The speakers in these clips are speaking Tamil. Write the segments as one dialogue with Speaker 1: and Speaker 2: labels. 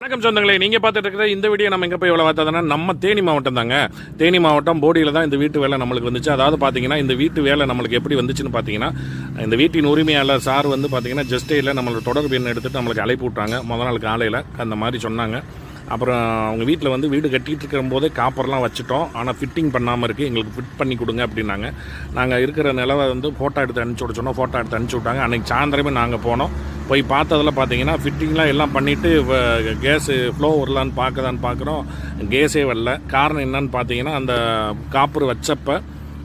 Speaker 1: வணக்கம் சொந்தங்களே, நீங்கள் பார்த்துட்டு இருக்கிற இந்த வீடியோ நம்ம எங்கே போய் வேலை பார்த்ததுன்னா நம்ம தேனி மாவட்டம் தாங்க. தேனி மாவட்டம் போடியில் தான் இந்த வீட்டு வேலை நம்மளுக்கு வந்துச்சு. அதாவது பார்த்தீங்கன்னா இந்த வீட்டு வேலை நம்மளுக்கு எப்படி வந்துச்சுன்னு பார்த்தீங்கன்னா, இந்த வீட்டின் உரிமையாளர் சார் வந்து பார்த்தீங்கன்னா ஜஸ்டேயில் நம்மளோட தொடர்பு எண்ணை எடுத்துகிட்டு நம்மளுக்கு அழைப்பு விட்டாங்க. முதல் நாள் காலையில் அந்த மாதிரி சொன்னாங்க. அப்புறம் அவங்க வீட்டில் வந்து வீடு கட்டிகிட்டு இருக்கும்போதே காப்பர்லாம் வச்சுட்டோம், ஆனால் ஃபிட்டிங் பண்ணாமல் இருக்குது, எங்களுக்கு ஃபிட் பண்ணி கொடுங்க அப்படின்னாங்க. நாங்கள் இருக்கிற நிலவை வந்து ஃபோட்டோ எடுத்து அனுப்பிச்சி விட சொன்னோம். ஃபோட்டோ எடுத்து அனுப்பிச்சி விட்டாங்க. அன்றைக்கி சாயந்தரமே நாங்கள் போனோம். போய் பார்த்ததில் பார்த்தீங்கன்னா ஃபிட்டிங்லாம் எல்லாம் பண்ணிவிட்டு கேஸு ஃப்ளோ வரலான்னு பார்க்குறோம். கேஸே வரல. காரணம் என்னன்னு பார்த்தீங்கன்னா, அந்த காப்பர் வச்சப்போ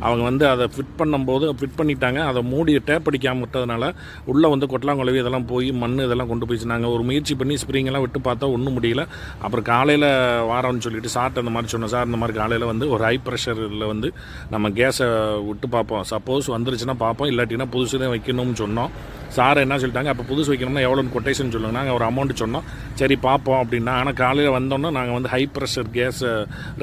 Speaker 1: அவங்க வந்து அதை ஃபிட் பண்ணும்போது ஃபிட் பண்ணிட்டாங்க. அதை மூடி டேப் அடிக்காமல் விட்டதுனால உள்ளே வந்து கொட்டலாங்குழவி இதெல்லாம் போய் மண் இதெல்லாம் கொண்டு போயிடுச்சு. நாங்கள் ஒரு முயற்சி பண்ணி ஸ்ப்ரிங்கெல்லாம் விட்டு பார்த்தா ஒன்றும் முடியல. அப்புறம் காலையில் வாரம்னு சொல்லிட்டு சார்ட்டு அந்த மாதிரி சொன்னோம். சார் இந்த மாதிரி காலையில் வந்து ஒரு ஹை ப்ரெஷரில் வந்து நம்ம கேஸை விட்டு பார்ப்போம், சப்போஸ் வந்துருச்சுன்னா பார்ப்போம், இல்லாட்டினா புதுசு தான் வைக்கணும்னு சொன்னோம். சார் என்ன சொல்லிட்டாங்க, அப்போ புதுசு வைக்கணும்னா எவ்வளோன்னு கொட்டேஷன் சொல்லுங்கள். நாங்கள் ஒரு அமௌண்ட்டு சொன்னோம். சரி பார்ப்போம் அப்படின்னா. ஆனால் காலையில் வந்தோன்னா நாங்கள் வந்து ஹை ப்ரெஷர் கேஸ்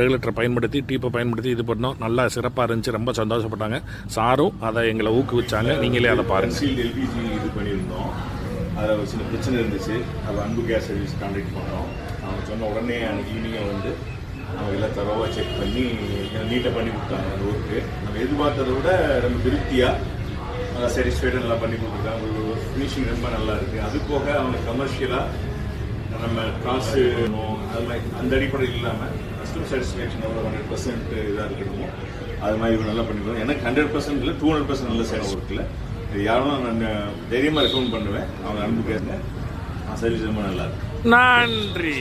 Speaker 1: ரெகுலேட்டரை பயன்படுத்தி டீப்பை பயன்படுத்தி இது பண்ணோம். நல்லா சிறப்பாக இருந்துச்சு. ரொம்ப சந்தோஷப்பட்டாங்க. சாரும் அதை எங்களை ஊக்குவிச்சாங்க. நீங்களே அதை பாருங்கள்.
Speaker 2: எல்பிஜி இது பண்ணியிருந்தோம். அதில் ஒரு சின்ன பிரச்சனை இருந்துச்சு. அது அன்பு கேஸ் சர்வீஸ் கான்டாக்ட் பண்ணோம். அவங்க சொன்ன உடனே அன்றைக்கி ஈவினிங்கை வந்து அவங்க எல்லாம் தரவாக செக் பண்ணி நீட்டாக பண்ணி கொடுத்தாங்க. அந்த ஒர்க்கு நம்ம எதிர்பார்த்ததை விட ரொம்ப திருப்தியாக நல்லா சாட்டிஸ்ஃபைடாக நல்லா பண்ணி கொடுத்துருக்காங்க. ஒரு ஃபினிஷிங் ரொம்ப நல்லா இருக்குது. அது போக அவங்க கமர்ஷியலாக நம்ம காசு அது மாதிரி அந்த அடிப்படையில் இல்லாமல் கஸ்டமர் சாட்டிஸ்ஃபேக்ஷன் எவ்வளோ 100% இதாக இருக்கணுமோ அது மாதிரி இவங்க நல்லா பண்ணிக்கலாம். எனக்கு 100% இல்லை 200% நல்ல சேவை ஒர்க்கில் இது யாரும் நான் தைரியமாக ரெக்கமெண்ட் பண்ணுவேன். அவங்க அன்பு கேட்க சர்வீஸ் ரொம்ப நல்லா இருக்கு.
Speaker 1: நன்றி.